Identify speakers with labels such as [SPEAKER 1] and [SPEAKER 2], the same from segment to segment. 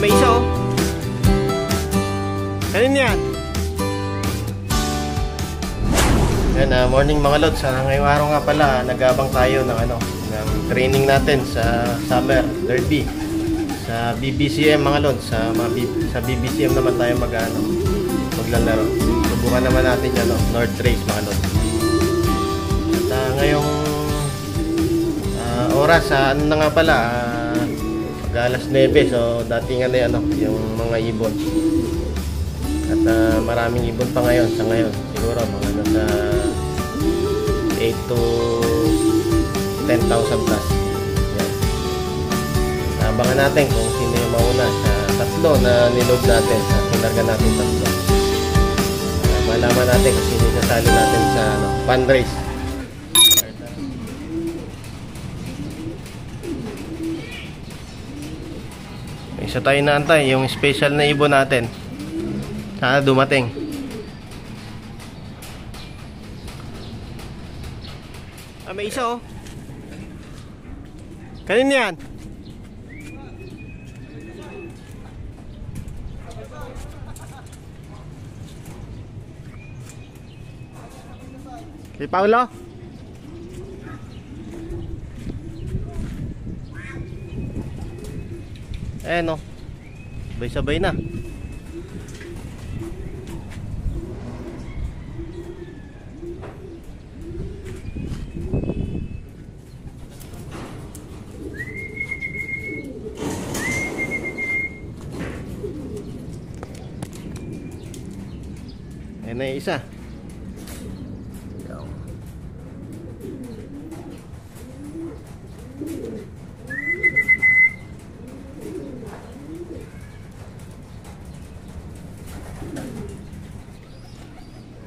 [SPEAKER 1] may isa oh. Kanin yan? Yan, morning mga lods. Ngayong araw nga pala, nag-abang tayo ng ng training natin sa summer derby sa BBCM mga lods. Sa BBCM naman tayo maglalaro. Subukan naman natin yan, North Race mga lods. At ngayong oras, ano na nga pala, mag-alas 9, so dating yung mga ibon. At maraming ibon pa ngayon, siguro mga nasa 8 to 10,000 plus. Yan. Abangan natin kung sino yung mauna sa tatlo na niload natin, sa kinarga natin tatlo. Malaman natin kung sino yung sasali natin sa fun race. Isa tayo naantay, yung special na ibon natin. Sana dumating. May isa oh. Kanin yan? Kay Paulo? No. Sabay-sabay na. Na isa.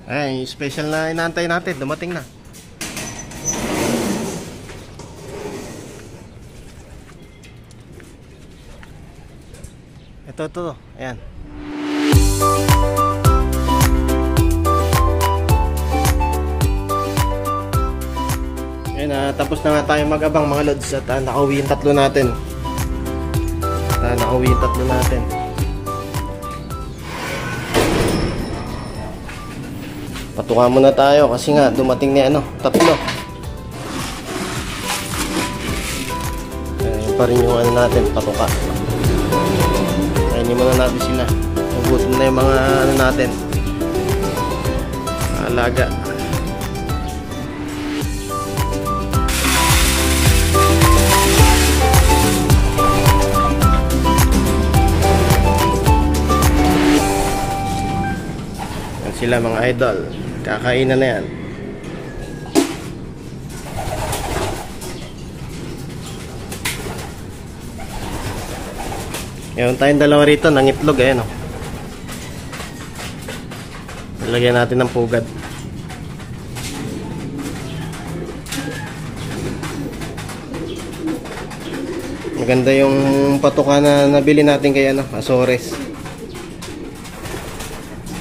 [SPEAKER 1] Ay, special na inaantay natin, dumating na. Ito, ayan. Tapos na nga tayo mag-abang mga lods at nakauwi yung tatlo natin. Patuka muna tayo kasi nga dumating na tatlo. Yun pa rin yung natin, patuka. Kainin muna natin sila. Nagutom na yung mga natin. Alaga. Sila mga idol, kakainan na yan. Ngayon tayong dalawa rito ng itlog, ayan oh. Nilagyan natin ng pugad. Maganda yung patuka na nabili natin kay Azores.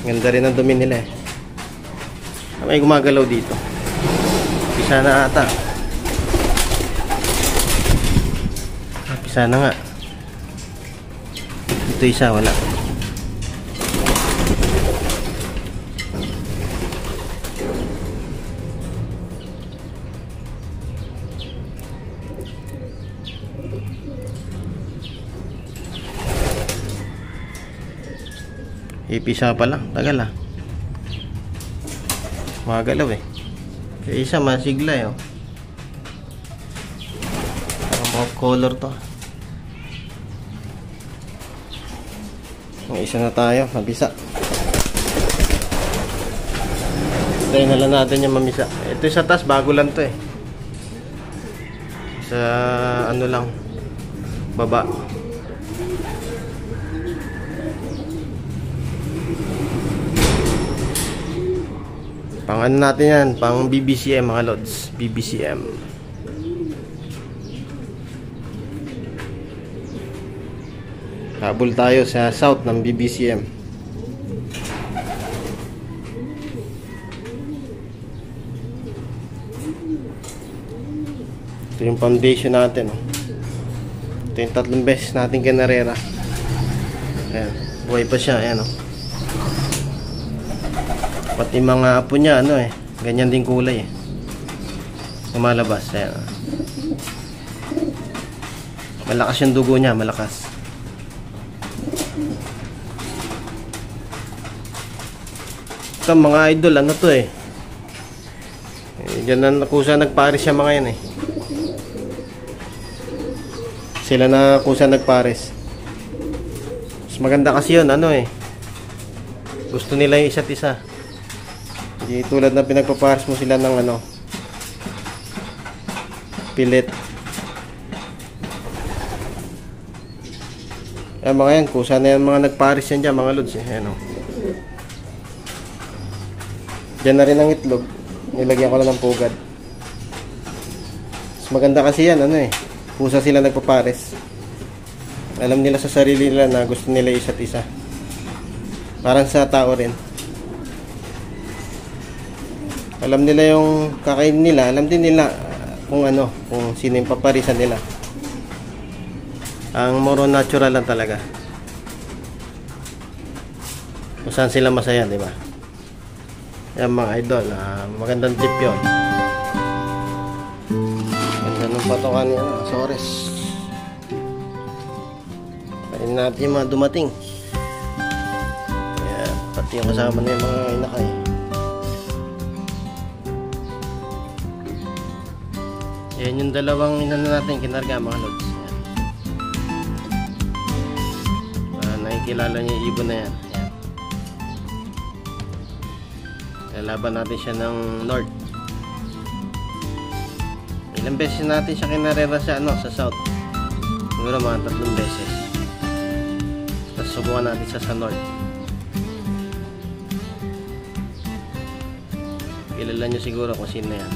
[SPEAKER 1] Ganda rin ang dumi nila eh. May gumagalaw dito. Pisa na ata. Pisa na nga. Ito isa, wala. Ipisa pa lang, tagal magalaw eh. Kaya isa masigla eh oh. Parang off color to. Isa na tayo, mabisa. Tayo na lang natin yung mamisa. Ito sa taas, bago lang to eh. Sa lang, baba. Pang natin yan, pang BBCM mga lods, BBCM. Habol tayo sa south ng BBCM. Ito yung foundation natin. Ito yung 3 beses natin kinarera. Ayan, buhay pa siya, ayan, oh. Pati mga apo niya, ano eh, ganyan din kulay eh. Lumalabas, ayan. Malakas yung dugo niya, malakas. Ito mga idol, ano to eh. Diyan na kusa nagpares siya mga yan eh. Sila na kusa nagpares. Mas maganda kasi yun, ano eh. Gusto nila yung isa't isa. Hindi tulad na pinagpapares mo sila ng ano, pilit. Ayan mga yan, kusa na yan mga nagpares yan dyan mga lods eh. Ayan o. Diyan na rin ang itlog. Nilagyan ko lang ng pugad. Mas maganda kasi yan, ano eh. Kusa sila nagpapares. Alam nila sa sarili nila na gusto nila isa't isa. Parang sa tao rin. Alam nila yung kakainin nila. Alam din nila kung ano, kung sino yung paparisan nila. Ang moro natural lang talaga. Kung saan sila masaya, di ba? Yan mga idol, magandang tip yun. Ganda ng patokan niya, Azores. Kainin natin yung mga dumating. Kaya pati yung kasama niya mga inakay. Yan yung dalawang inano natin kinarga mga lods. Nakikilala niya yung ibon na yan. Lalaban natin siya ng north. Ilang beses natin siya kinarera sa ano, sa south. Siguro mga 3 beses. Tapos subukan natin siya sa north. Kilala nyo siguro kung sino yan.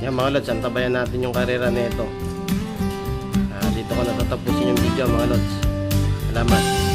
[SPEAKER 1] Yan mga lods, antabayan natin yung karera na ito. Dito ko natatapusin yung video mga lods. Salamat.